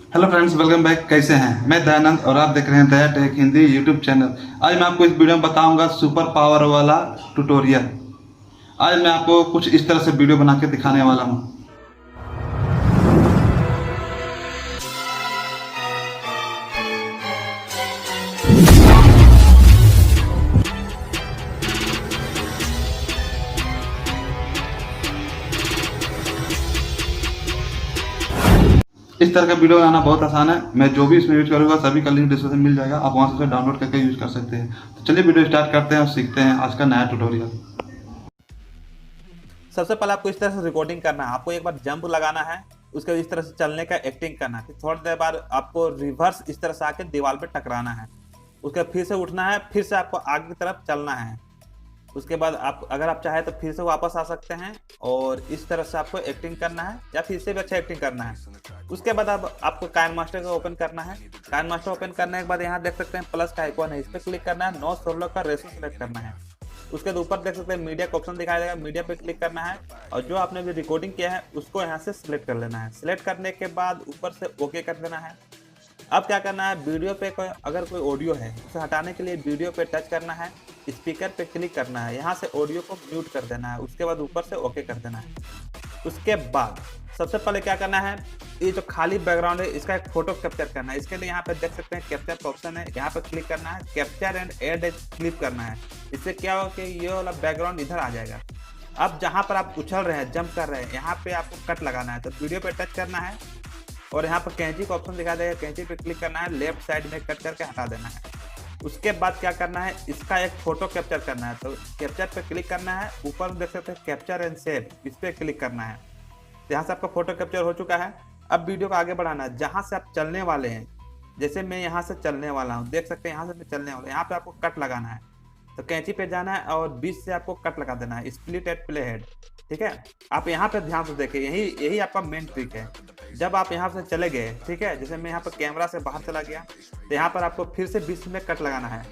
Hello friends, welcome back. कैसे हैं? मैं दयानंद और आप देख रहे हैं दयाटेक हिंदी यूट्यूब चैनल। आज मैं आपको इस वीडियो में बताऊंगा सुपर पावर वाला ट्यूटोरियल। आज मैं आपको कुछ इस तरह से वीडियो बना के दिखाने वाला हूं। इस तरह का वीडियो बनाना बहुत आसान है। मैं जो भी इसमें यूज करूंगा सभी का लिंक डिस्क्रिप्शन में मिल जाएगा, आप वहां से उसे डाउनलोड करके यूज कर सकते हैं। तो चलिए वीडियो स्टार्ट करते हैं और सीखते हैं आज का नया ट्यूटोरियल। सबसे पहले आपको इस तरह से रिकॉर्डिंग करना है। आपको एक बार जंप लगाना है, उसके बाद इस तरह से चलने का एक्टिंग करना है। फिर थोड़ी देर बाद आपको रिवर्स इस तरह से आके दीवार पे टकराना है। उसके बाद फिर से उठना है, फिर से आपको आगे की तरफ चलना है। उसके बाद आप अगर आप चाहे तो फिर से वापस आ सकते हैं और इस तरह से आपको एक्टिंग करना है या फिर से भी अच्छा एक्टिंग करना है। उसके बाद आपको काइन मास्टर को ओपन करना है। काइन मास्टर ओपन करने के बाद यहाँ देख सकते हैं प्लस का आइकॉन है, इस पर क्लिक करना है। नो सोलो का रेशो सेलेक्ट करना है। उसके ऊपर देख सकते हैं मीडिया का ऑप्शन दिखाई देगा, मीडिया पे क्लिक करना है और जो आपने भी रिकॉर्डिंग किया है उसको यहाँ से सिलेक्ट कर लेना है। सिलेक्ट करने के बाद ऊपर से ओके कर देना है। अब क्या करना है, वीडियो पे अगर कोई ऑडियो है उसे हटाने के लिए वीडियो पे टच करना है, स्पीकर पे क्लिक करना है, यहाँ से ऑडियो को म्यूट कर देना है। उसके बाद ऊपर से ओके कर देना है। उसके बाद सबसे पहले क्या करना है, ये जो खाली बैकग्राउंड है इसका एक फोटो कैप्चर करना है। इसके लिए यहाँ पे देख सकते हैं कैप्चर का ऑप्शन है, यहाँ पे क्लिक करना है, capture and add a clip करना है। इससे क्या होगा कि ये वाला बैकग्राउंड इधर आ जाएगा। अब जहाँ पर आप उछल रहे हैं, जंप कर रहे हैं, यहाँ पे आपको कट लगाना है। तो वीडियो पे टच करना है और यहाँ पर कैंची का ऑप्शन दिखा देगा, कैंची पे क्लिक करना है, लेफ्ट साइड में कट करके हटा देना है। उसके बाद क्या करना है, इसका एक फोटो कैप्चर करना है। तो कैप्चर पे क्लिक करना है, ऊपर देख सकते हैं कैप्चर एंड सेव, इस पर क्लिक करना है। तो यहाँ से आपका फोटो कैप्चर हो चुका है। अब वीडियो को आगे बढ़ाना है, जहाँ से आप चलने वाले हैं। जैसे मैं यहाँ से चलने वाला हूँ, देख सकते हैं यहाँ से मैं चलने वाला हूँ, यहाँ पे आपको कट लगाना है। तो कैंची पे जाना है और बीच से आपको कट लगा देना है, स्प्लिट एट प्ले हेड। ठीक है, आप यहाँ पे ध्यान से देखें, यही आपका मेन ट्रिक है। जब आप यहाँ से चले गए, ठीक है, जैसे मैं यहाँ पर कैमरा से बाहर चला गया तो यहाँ पर आपको फिर से बीच में कट लगाना है।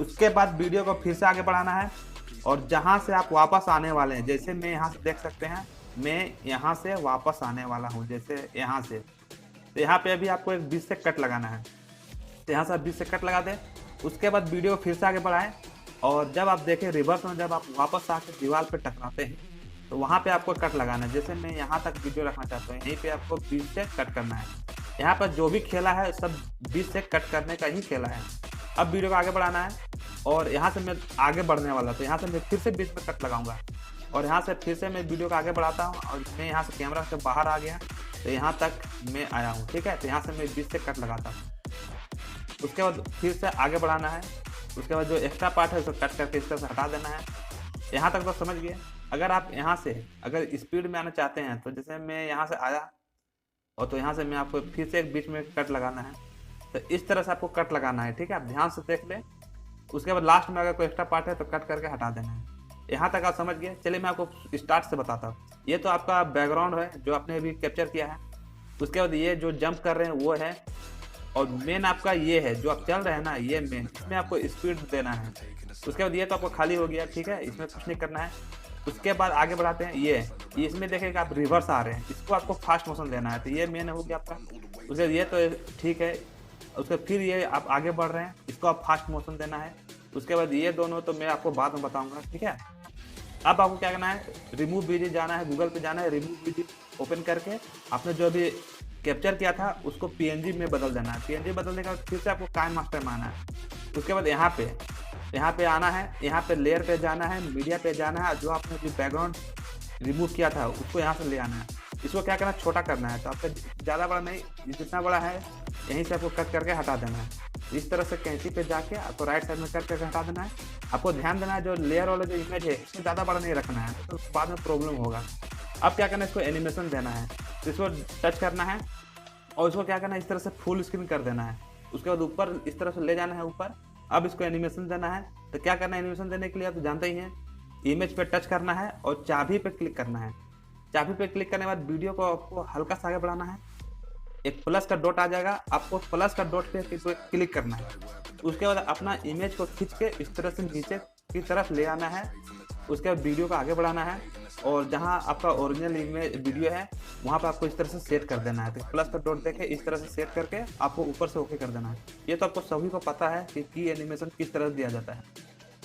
उसके बाद वीडियो को फिर से आगे बढ़ाना है और जहाँ से आप वापस आने वाले हैं, जैसे मैं यहाँ से देख सकते हैं मैं यहाँ से वापस आने वाला हूँ, जैसे यहाँ से। तो यहाँ पे अभी आपको एक बीच से कट लगाना है। तो यहाँ से आप बीच से कट लगा दें। उसके बाद वीडियो फिर से आगे बढ़ाएं और जब आप देखें रिवर्स में जब आप वापस आके दीवार पे टकराते हैं तो वहाँ पे आपको कट लगाना है। जैसे मैं यहाँ तक वीडियो रखना चाहता हूँ, यहीं पे आपको बीच से कट करना है। यहाँ पर जो भी खेला है सब बीच से कट करने का ही खेला है। अब वीडियो को आगे बढ़ाना है और यहाँ से मैं आगे बढ़ने वाला, तो यहाँ से मैं फिर से बीच में कट लगाऊंगा और यहाँ से फिर से मैं वीडियो को आगे बढ़ाता हूँ और मैं यहाँ से कैमरा से बाहर आ गया तो यहाँ तक मैं आया हूँ। ठीक है, तो यहाँ से मैं बीच से कट लगाता हूँ। उसके बाद फिर से आगे बढ़ाना है। उसके बाद जो एक्स्ट्रा पार्ट है उसको कट करके इस तरह से हटा देना है। यहाँ तक तो समझ गए। अगर आप यहाँ से अगर स्पीड में आना चाहते हैं तो जैसे मैं यहाँ से आया और तो यहाँ से मैं आपको फिर से एक बीच में कट लगाना है। तो इस तरह से आपको कट लगाना है। ठीक है, आप ध्यान से देख लें। उसके बाद लास्ट में अगर कोई एक्स्ट्रा पार्ट है तो कट करके हटा देना है। यहाँ तक आप समझ गए। चलिए मैं आपको स्टार्ट से बताता हूँ। ये तो आपका बैकग्राउंड है जो आपने अभी कैप्चर किया है। उसके बाद ये जो जंप कर रहे हैं वो है और मेन आपका ये है जो आप चल रहे हैं ना, ये मेन, इसमें आपको स्पीड देना है। उसके बाद ये तो आपको खाली हो गया। ठीक है, इसमें कुछ नहीं करना है। उसके बाद आगे बढ़ाते हैं। ये इसमें देखेंगे आप रिवर्स आ रहे हैं, इसको आपको फास्ट मोशन देना है। तो ये मेन हो गया आपका। उसके बाद ये तो ठीक है। उसके फिर ये आप आगे बढ़ रहे हैं, इसको आप फास्ट मोशन देना है। उसके बाद ये दोनों तो मैं आपको बाद में बताऊंगा। ठीक है, अब आपको क्या करना है, रिमूव वीडियो जाना है, गूगल पे जाना है, रिमूव वीडियो ओपन करके आपने जो अभी कैप्चर किया था उसको पीएनजी में बदल देना है। पीएनजी बदलने के बाद फिर से आपको काइन मास्टर में आना है। उसके बाद यहाँ पे आना है, यहाँ पे लेयर पे जाना है, मीडिया पे जाना है, जो आपने जो बैकग्राउंड रिमूव किया था उसको यहाँ से ले आना है। इसको क्या करना है, छोटा करना है। तो आपका ज़्यादा बड़ा नहीं, जितना बड़ा है यहीं से आपको कट करके हटा देना है। इस तरह से कैंची पे जाके आपको राइट साइड में कट करके हटा देना है। आपको ध्यान देना है जो लेयर वाला जो इमेज है इसमें ज़्यादा बड़ा नहीं रखना है, तो बाद में प्रॉब्लम होगा। अब क्या करना है, इसको एनिमेशन देना है। तो इसको टच करना है और इसको क्या करना है, इस तरह से फुल स्क्रीन कर देना है। उसके बाद ऊपर इस तरह से ले जाना है ऊपर। अब इसको एनिमेशन देना है। तो क्या करना है एनिमेशन देने के लिए, आप तो जानते ही हैं, इमेज पे टच करना है और चाबी पे क्लिक करना है। चाबी पे क्लिक करने के बाद वीडियो को आपको हल्का सा आगे बढ़ाना है। एक प्लस का डॉट आ जाएगा, आपको प्लस का डॉट पे क्लिक करना है। उसके बाद अपना इमेज को खींच के इस तरह से नीचे की तरफ ले आना है। उसके बाद वीडियो को आगे बढ़ाना है और जहाँ आपका ओरिजिनल इमेज वीडियो है वहाँ पर आपको इस तरह से सेट कर देना है। तो प्लस का डॉट देके इस तरह से सेट करके आपको ऊपर से ओके कर देना है। ये तो आपको सभी को पता है कि की एनिमेशन किस तरह से दिया जाता है।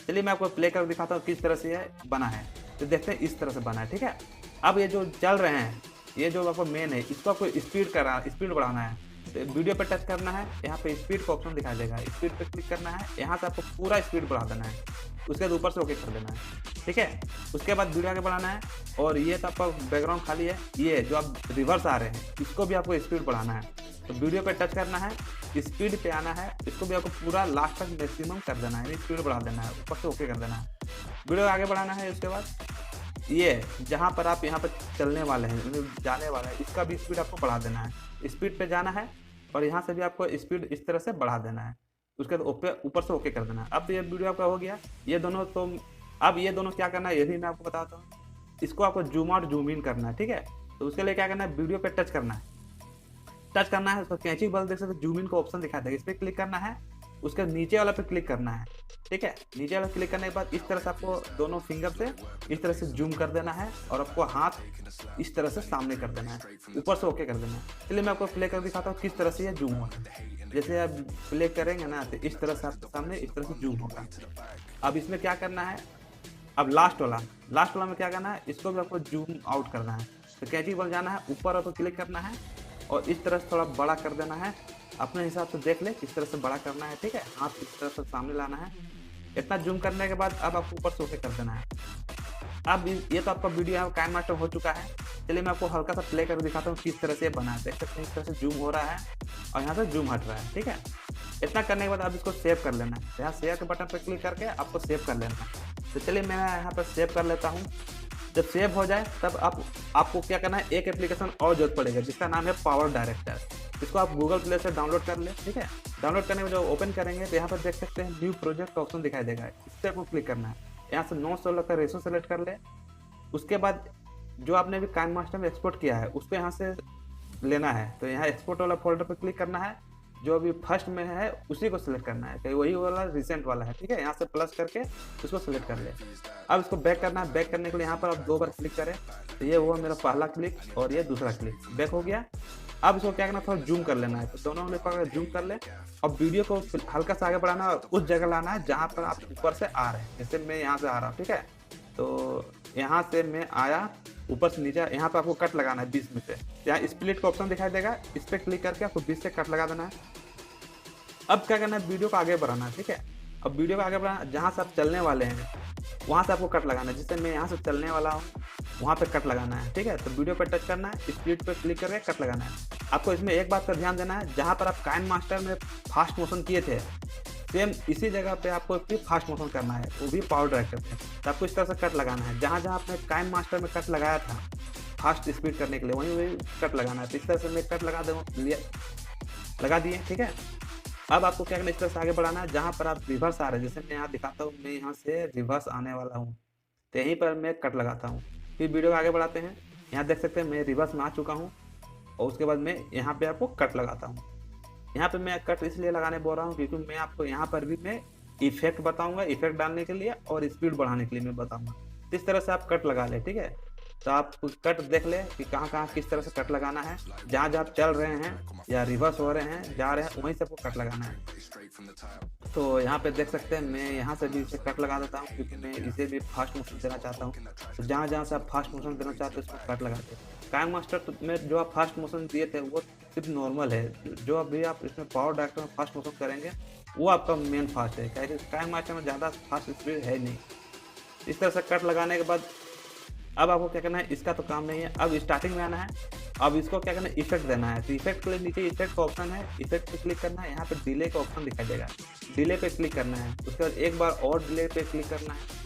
चलिए मैं आपको प्ले कर दिखाता हूँ किस तरह से ये बना है। तो देखते हैं इस तरह से बना है, ठीक है। अब ये जो चल रहे हैं, ये जो आपको मेन है, इसको आपको स्पीड बढ़ाना है। तो वीडियो पे टच करना है, यहाँ पे स्पीड का ऑप्शन दिखाई देगा, स्पीड पे क्लिक करना है, यहाँ से आपको पूरा स्पीड बढ़ा देना है, उसके बाद ऊपर से ओके कर देना है, ठीक है। उसके बाद वीडियो आगे बढ़ाना है। और ये तो आपका बैकग्राउंड खाली है, ये जो आप रिवर्स आ रहे हैं इसको भी आपको स्पीड बढ़ाना है। तो वीडियो पे टच करना है, स्पीड पे आना है, इसको भी आपको पूरा लास्ट तक मैक्सिमम कर देना है, स्पीड बढ़ा देना है, ऊपर से ओके कर देना है। वीडियो आगे बढ़ाना है। उसके बाद ये जहाँ पर आप यहाँ पर चलने वाले हैं, जाने वाले हैं, इसका भी स्पीड आपको बढ़ा देना है। स्पीड पे जाना है और यहाँ से भी आपको स्पीड इस तरह से बढ़ा देना है, उसके बाद ऊपर से ओके कर देना है। अब ये वीडियो आपका हो गया। ये दोनों तो अब ये दोनों क्या करना है ये भी मैं आपको बताता हूँ। इसको आपको जूम आउट जूम इन करना है, ठीक है। तो उसके लिए क्या करना है, वीडियो पे टच करना है, उसको कैंची बल देख सकते जूम इन का ऑप्शन दिखा देगा, इस पर क्लिक करना है। उसके नीचे वाला पे क्लिक करना है, ठीक है। नीचे वाला क्लिक करने के बाद इस तरह से आपको दोनों फिंगर से इस तरह से जूम कर देना है और आपको हाथ इस तरह से सामने कर देना है, ऊपर से ओके कर देना है। चलिए मैं आपको प्ले कर दिखाता हूँ किस तरह से ये जूम होगा। जैसे आप प्ले करेंगे ना तो इस तरह से आपके सामने इस तरह से जूम होगा। अब इसमें क्या करना है, अब लास्ट वाला में क्या करना है, इसको भी आपको जूम आउट करना है। तो कैंची बल जाना है, ऊपर आपको क्लिक करना है और इस तरह से थोड़ा बड़ा कर देना है, अपने हिसाब से देख ले किस तरह से बड़ा करना है, ठीक है। हाथ इस तरह से सामने लाना है। इतना जूम करने के बाद अब आपको ऊपर से ओके कर देना है। अब ये तो आपका वीडियो यहाँ काइन मास्टर हो चुका है। चलिए मैं आपको हल्का सा प्ले कर दिखाता हूँ किस तरह से बना है। देख सकते हैं इस तरह से जूम हो रहा है और यहाँ से जूम हट रहा है, ठीक है। इतना करने के बाद अब इसको सेव कर लेना है। यहाँ शेयर के बटन पर क्लिक करके आपको सेव कर लेना है। तो चलिए मैं यहाँ पर सेव कर लेता हूँ। जब सेव हो जाए तब आपको क्या करना है, एक एप्लीकेशन और जरूरत पड़ेगा जिसका नाम है पावर डायरेक्टर। इसको आप गूगल प्ले से डाउनलोड कर ले, ठीक है। डाउनलोड करने में जब ओपन करेंगे तो यहाँ पर देख सकते हैं न्यू प्रोजेक्ट का ऑप्शन दिखाई देगा, इस पर आपको क्लिक करना है। यहाँ से 916 का रेशो सेलेक्ट कर ले। उसके बाद जो आपने भी काइन मास्टर में एक्सपोर्ट किया है उसको यहाँ से लेना है। तो यहाँ एक्सपोर्ट वाला फोल्डर पर क्लिक करना है, जो अभी फर्स्ट में है उसी को सिलेक्ट करना है, तो वही वाला रिसेंट वाला है, ठीक है। यहाँ से प्लस करके उसको सिलेक्ट कर ले। अब इसको बैक करना है। बैक करने के लिए यहाँ पर आप 2 बार क्लिक करें, तो ये हुआ मेरा पहला क्लिक और ये दूसरा क्लिक, बैक हो गया। अब इसको क्या करना, थोड़ा जूम कर लेना है। तो दोनों में पकड़ जूम कर ले और वीडियो को हल्का सा आगे बढ़ाना है, उस जगह लाना है जहाँ पर आप ऊपर से आ रहे हैं। जैसे मैं यहाँ से आ रहा हूँ, ठीक है। तो यहाँ से मैं आया, ऊपर से नीचे, यहाँ पे आपको कट लगाना है 20 में से। यहाँ स्प्लिट का ऑप्शन दिखाई देगा, इस पर क्लिक करके आपको 20 से कट लगा देना है। अब क्या करना है, वीडियो को आगे बढ़ाना है, ठीक है। अब वीडियो को आगे बढ़ाना, जहाँ से आप चलने वाले हैं वहाँ से आपको कट लगाना है। जैसे मैं यहाँ से चलने वाला हूँ वहाँ पे कट लगाना है, ठीक है। तो वीडियो पे टच करना है, स्प्लिट पे क्लिक करके कट लगाना है। आपको इसमें एक बात का ध्यान देना है, जहाँ पर आप काइन मास्टर में फास्ट मोशन किए थे सेम इसी जगह पे आपको भी फास्ट मोशन करना है, वो भी पावर डायरेक्टर पे। तो आपको इस तरह से कट लगाना है, जहाँ जहाँ आपने काइन मास्टर में कट लगाया था फास्ट स्पीड करने के लिए वहीं कट लगाना है। तो इस तरह से मैं कट लगा दिए, ठीक है। अब आपको क्या करना है, इस तरह से आगे बढ़ाना है। जहाँ पर आप रिवर्स आ रहे हैं, जैसे मैं यहाँ दिखाता हूँ, मैं यहाँ से रिवर्स आने वाला हूँ तो यहीं पर मैं कट लगाता हूँ। फिर वीडियो को आगे बढ़ाते हैं। यहाँ देख सकते हैं मैं रिवर्स में आ चुका हूँ और उसके बाद मैं यहाँ पे आपको कट लगाता हूँ। यहाँ पे मैं कट इसलिए लगाने बोल रहा हूँ क्योंकि मैं आपको यहाँ पर भी मैं इफेक्ट बताऊँगा, इफेक्ट डालने के लिए और स्पीड बढ़ाने के लिए मैं बताऊँगा। इस तरह से आप कट लगा ले, ठीक है। तो आप कट देख ले कि कहाँ कहाँ किस तरह से कट लगाना है। जहाँ जहाँ आप चल रहे हैं या रिवर्स हो रहे हैं, जा रहे हैं, वहीं से आपको कट लगाना है। तो यहाँ पे देख सकते हैं मैं यहाँ से भी इसे कट लगा देता हूँ क्योंकि मैं इसे भी फास्ट मोशन देना चाहता हूँ। तो जहाँ जहाँ से आप फास्ट मोशन देना चाहते हैं उसको कट लगाते हैं। काइन मास्टर में जो आप फास्ट मोशन दिए थे वो सिर्फ नॉर्मल है, जो अभी आप इसमें पावर डायरेक्टर में फास्ट मोशन करेंगे वो आपका मेन फास्ट है, क्योंकि काइन मास्टर में ज़्यादा फास्ट स्पीड है नहीं। इस तरह से कट लगाने के बाद अब आपको क्या करना है, इसका तो काम नहीं है। अब स्टार्टिंग में आना है, अब इसको क्या करना है, इफेक्ट देना है। तो इफेक्ट के लिए नीचे इफेक्ट का ऑप्शन है, इफेक्ट पे क्लिक करना है। यहाँ पे डिले का ऑप्शन दिखाई देगा, डिले पे क्लिक करना है। उसके बाद एक बार और डिले पे क्लिक करना है।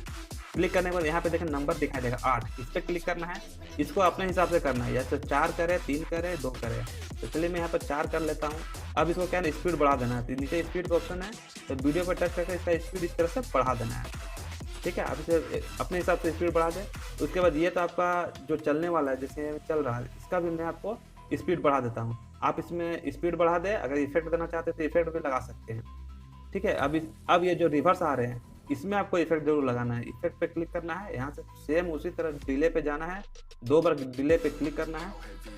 क्लिक करने के बाद यहाँ पे देखें नंबर दिखाई देगा 8, इस पर क्लिक करना है। इसको अपने हिसाब से करना है, या तो 4 करे, 3 करे, 2 करे। तो चलिए मैं यहाँ पर 4 कर लेता हूँ। अब इसको क्या है, स्पीड बढ़ा देना है। तो नीचे स्पीड का ऑप्शन है, तो वीडियो पर टच करके इसका स्पीड इस तरह से बढ़ा देना है, ठीक है। आप इसे अपने हिसाब से स्पीड बढ़ा दें। उसके बाद ये तो आपका जो चलने वाला है, जैसे चल रहा है, इसका भी मैं आपको स्पीड बढ़ा देता हूँ। आप इसमें स्पीड बढ़ा दें, अगर इफेक्ट देना चाहते हैं तो इफेक्ट भी लगा सकते हैं, ठीक है। अब ये जो रिवर्स आ रहे हैं इसमें आपको इफेक्ट जरूर लगाना है। इफेक्ट पे क्लिक करना है, यहाँ से सेम उसी तरह डिले पे जाना है, 2 बार डिले पे क्लिक करना है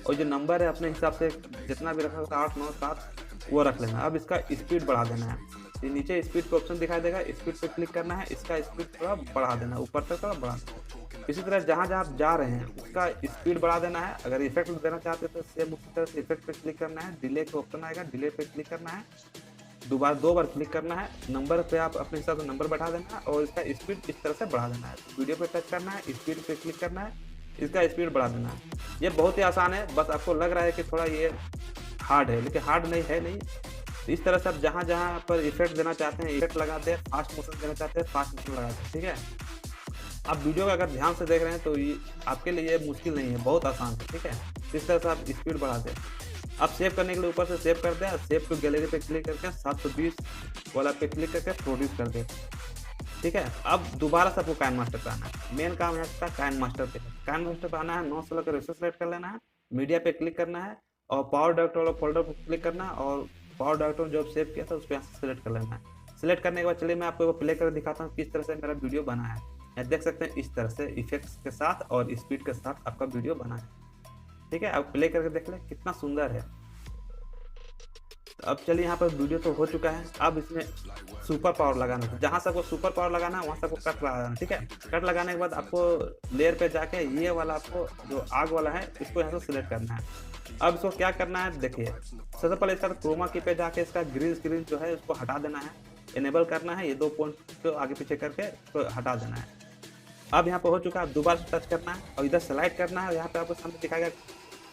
और जो नंबर है अपने हिसाब से जितना भी रखा था 8 9 7 वो रख लेना। अब इसका स्पीड बढ़ा देना है, ये नीचे स्पीड का ऑप्शन दिखाई देगा, स्पीड पे क्लिक करना है, इसका स्पीड थोड़ा बढ़ा देना, ऊपर तक थोड़ा बढ़ा देना। इसी तरह जहाँ जहाँ आप जा रहे हैं उसका स्पीड बढ़ा देना है। अगर इफेक्ट देना चाहते हैं तो सेम उसी तरह से इफेक्ट पे क्लिक करना है, डिले का ऑप्शन आएगा, डिले पे क्लिक करना है, 2 बार क्लिक करना है, नंबर पे आप अपने हिसाब से नंबर बढ़ा देना है और इसका स्पीड इस तरह से बढ़ा देना है। वीडियो पे टच करना है, स्पीड पे क्लिक करना है, इसका स्पीड बढ़ा देना है। ये बहुत ही आसान है, बस आपको लग रहा है कि थोड़ा ये हार्ड है, लेकिन हार्ड नहीं है नहीं। तो इस तरह से आप जहाँ जहाँ पर इफेक्ट देना चाहते हैं इफेक्ट लगाते हैं, फास्ट मोशन देना चाहते हैं फास्ट मोशन लगाते हैं, ठीक है। आप वीडियो का अगर ध्यान से देख रहे हैं तो ये आपके लिए मुश्किल नहीं है, बहुत आसान है, ठीक है। इस तरह से आप स्पीड बढ़ा दें। आप सेव करने के लिए ऊपर से सेव कर दें, सेव टू गैलरी पे क्लिक करके 720 वाला पे क्लिक करके प्रोड्यूस कर दें, ठीक है। अब दोबारा से आपको काइन मास्टर पे आना है, मेन काम है आपका काइन मास्टर पे। काइन मास्टर पे आना है, 916 का रेशो सेलेक्ट कर लेना है, मीडिया पे क्लिक करना है और पावर डायरेक्टर वाला फोल्डर पर क्लिक करना है और पावर डायरेक्टर जो सेव किया था उस पर यहाँ से सेलेक्ट कर लेना है। सेलेक्ट करने के बाद चलिए मैं आपको प्ले करके दिखाता हूँ किस तरह से मेरा वीडियो बना है। आप देख सकते हैं इस तरह से इफेक्ट्स के साथ और स्पीड के साथ आपका वीडियो बना है, ठीक है। आप प्ले करके देख लें कितना सुंदर है। अब चलिए यहाँ पर वीडियो तो हो चुका है, अब इसमें सुपर पावर लगाना है। जहाँ से आपको सुपर पावर लगाना है वहाँ से आपको कट लगाना है, ठीक है। कट लगाने के बाद आपको लेयर पे जाके ये वाला आपको जो आग वाला है इसको यहाँ से सिलेक्ट करना है। अब इसको क्या करना है देखिए, सबसे पहले इसका क्रोमा की पे जाके इसका ग्रीन स्क्रीन जो है उसको हटा देना है, इनेबल करना है, ये 2 पॉइंट को आगे पीछे करके इसको हटा देना है। अब यहाँ पर हो चुका है, दोबारा से टच करना है और इधर स्लाइड करना है। यहाँ पे आपको सामने दिखाएगा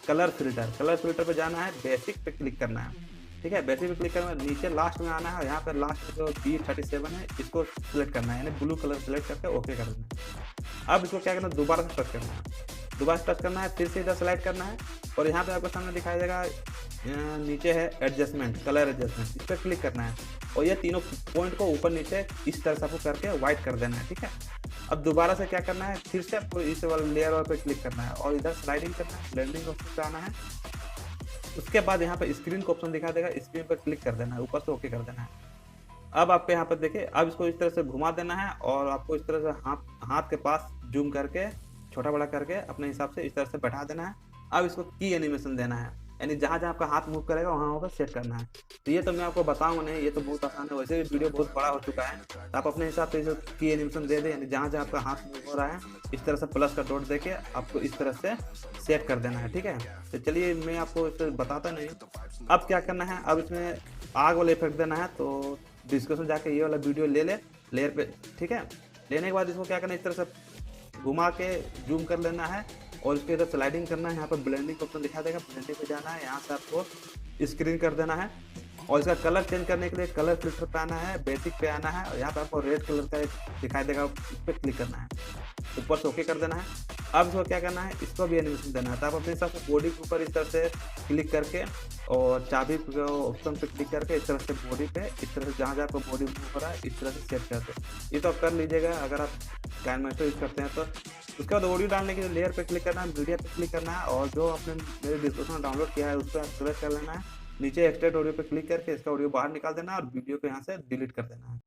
कलर फिल्टर, कलर फिल्टर पे जाना है, बेसिक पे क्लिक करना है, ठीक है। बेसिक पे क्लिक करना है, नीचे लास्ट में आना है और यहाँ पर लास्ट में जो B37 है इसको सिलेक्ट करना है, यानी ब्लू कलर सेलेक्ट करके ओके कर देना है। अब इसको क्या करना है, दोबारा से टच करना है, दोबारा से टच करना है, फिर से इधर सेलेक्ट करना है और यहाँ पे आपको सामने दिखाई देगा नीचे है एडजस्टमेंट, कलर एडजस्टमेंट, इस पर क्लिक करना है और ये तीनों पॉइंट को ऊपर नीचे इस तरह से आपको करके व्हाइट कर देना है, ठीक है। अब दोबारा से क्या करना है, फिर से आपको इस वाले लेयर वाले पे क्लिक करना है और इधर स्लाइडिंग करना है, ब्लेंडिंग ऑप्शन पे आना है। उसके बाद यहाँ पे स्क्रीन का ऑप्शन दिखा देगा, स्क्रीन पर क्लिक कर देना है, ऊपर से ओके कर देना है। अब आपको यहाँ पर देखिए, अब इसको इस तरह से घुमा देना है और आपको इस तरह से हाथ के पास जूम करके छोटा बड़ा करके अपने हिसाब से इस तरह से बैठा देना है। अब इसको की एनिमेशन देना है, यानी जहाँ जहाँ आपका हाथ मूव करेगा वहाँ पर सेट करना है। तो ये तो मैं आपको बताऊंगा नहीं, ये तो बहुत आसान है, वैसे भी वीडियो बहुत बड़ा हो चुका है। तो आप अपने हिसाब से इसे की एनिमेशन दे दें, यानी जहाँ जहाँ आपका हाथ मूव हो रहा है इस तरह से प्लस का डॉट देके आपको इस तरह से सेट कर देना है, ठीक है। तो चलिए मैं आपको इसे बताता नहीं। अब क्या करना है, अब इसमें आग वाला इफेक्ट देना है, तो डिस्कशन जाके ये वाला वीडियो ले लेयर पे, ठीक है। लेने के बाद इसको क्या करना है, इस तरह से घुमा के जूम कर लेना है और इसके इधर स्लाइडिंग करना है। यहाँ पर ब्लेंडिंग ऑप्शन दिखा देगा, ब्लेंडिंग पे जाना है, यहाँ से आपको स्क्रीन कर देना है और इसका कलर चेंज करने के लिए कलर फिल्टर पे आना है, बेसिक पे आना है और यहाँ पर आपको रेड कलर का दिखाई देगा, इस पर क्लिक करना है, ऊपर से ओके कर देना है। अब इसको क्या करना है, इसको भी एनिमेशन देना है। तो आप अपने हिसाब से बॉडी के ऊपर इस तरह से क्लिक करके और चाबी ऑप्शन पे क्लिक करके इस तरह से बॉडी पे इस तरह से जहाँ जहाँ आपको बॉडी मूव हो रहा है इस तरह से सेट कर दे। ये तो आप कर लीजिएगा अगर आप काइन मास्टर यूज करते हैं तो। उसके बाद ऑडियो डालने के लिए लेयर पे क्लिक करना है, मीडिया पे क्लिक करना है और जो आपने मेरे डिस्क्रिप्शन में डाउनलोड किया है उस पर सेलेक्ट कर लेना है। नीचे एक्सट्रैक्ट ऑडियो पे क्लिक करके इसका ऑडियो बाहर निकाल देना है और वीडियो को यहाँ से डिलीट कर देना है।